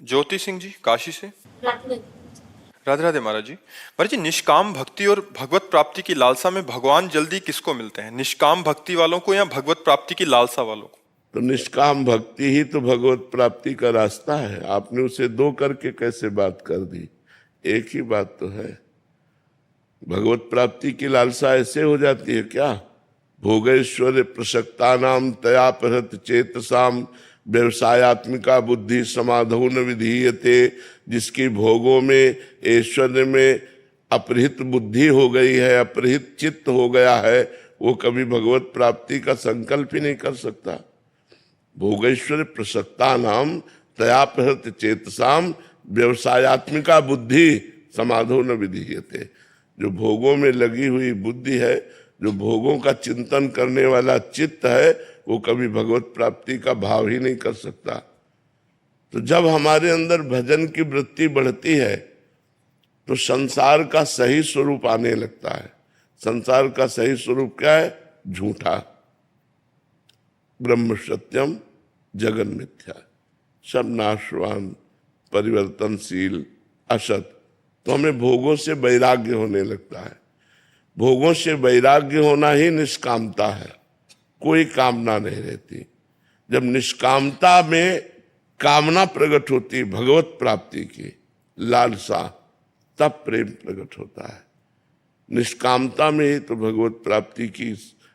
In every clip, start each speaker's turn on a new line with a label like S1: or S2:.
S1: ज्योति सिंह जी काशी से।
S2: राधे
S1: राधे राधे महाराज जी। महाराज जी, निष्काम भक्ति और भगवत प्राप्ति की लालसा में भगवान जल्दी किसको मिलते हैं, निष्काम भक्ति वालों को या भगवत प्राप्ति की लालसा वालों को?
S3: तो निष्काम भक्ति ही तो भगवत प्राप्ति का रास्ता है। आपने उसे दो करके कैसे बात कर दी? एक ही बात तो है। भगवत प्राप्ति की लालसा ऐसे हो जाती है क्या? भोगैश्वर्य प्रसक्तानाम तया प्रहत चेतसाम व्यवसायत्मिका बुद्धि समाधौ न विधीयते। जिसकी भोगों में, ऐश्वर्य में अपरिहित बुद्धि हो गई है, अपरिहित चित्त हो गया है, वो कभी भगवत प्राप्ति का संकल्प ही नहीं कर सकता। भोगैश्वर्य प्रसक्तानाम तया प्रहत चेतसाम व्यवसायत्मिका बुद्धि समाधौ न विधीयते। जो भोगों में लगी हुई बुद्धि है, जो भोगों का चिंतन करने वाला चित्त है, वो कभी भगवत प्राप्ति का भाव ही नहीं कर सकता। तो जब हमारे अंदर भजन की वृत्ति बढ़ती है तो संसार का सही स्वरूप आने लगता है। संसार का सही स्वरूप क्या है? झूठा। ब्रह्म सत्यम जगन मिथ्या, सब नाशवान, परिवर्तनशील, असत। तो हमें भोगों से वैराग्य होने लगता है। भोगों से वैराग्य होना ही निष्कामता है। कोई कामना नहीं रहती। जब निष्कामता में कामना प्रकट होती भगवत प्राप्ति की लालसा, तब प्रेम प्रकट होता है। निष्कामता में ही तो भगवत प्राप्ति की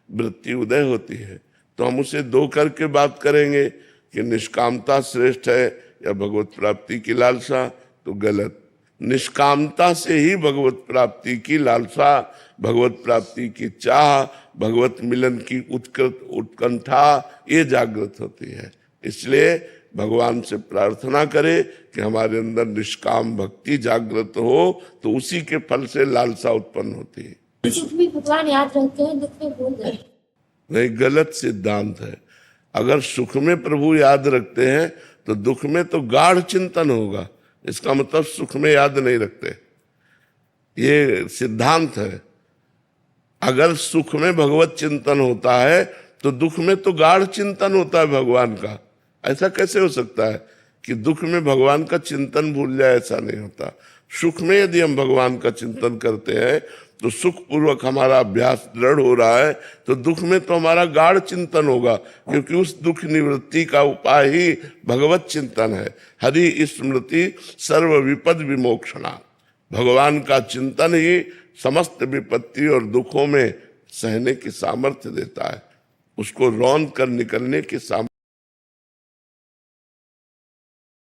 S3: वृत्ति उदय होती है। तो हम उसे दो करके बात करेंगे कि निष्कामता श्रेष्ठ है या भगवत प्राप्ति की लालसा, तो गलत। निष्कामता से ही भगवत प्राप्ति की लालसा, भगवत प्राप्ति की चाह, भगवत मिलन की उत्कंठा ये जागृत होती है। इसलिए भगवान से प्रार्थना करें कि हमारे अंदर निष्काम भक्ति जागृत हो, तो उसी के फल से लालसा उत्पन्न होती है।
S2: सुख में भगवान याद रखते हैं, दुख में भूल गए।
S3: नहीं, गलत सिद्धांत है। अगर सुख में प्रभु याद रखते हैं तो दुख में तो गाढ़ चिंतन होगा। इसका मतलब सुख में याद नहीं रखते, ये सिद्धांत है। अगर सुख में भगवत चिंतन होता है तो दुख में तो गाढ़ चिंतन होता है भगवान का। ऐसा कैसे हो सकता है कि दुख में भगवान का चिंतन भूल जाए? ऐसा नहीं होता। सुख में यदि हम भगवान का चिंतन करते हैं तो सुख पूर्वक हमारा अभ्यास दृढ़ हो रहा है, तो दुख में तो हमारा गाढ़ चिंतन होगा, क्योंकि उस दुख निवृत्ति का उपाय ही भगवत चिंतन है। हरि स्मृति सर्व विपद विमोक्षणा। भगवान का चिंतन ही समस्त विपत्ति और दुखों में सहने की सामर्थ्य देता है, उसको रौंद कर निकलने की सामर्थ्य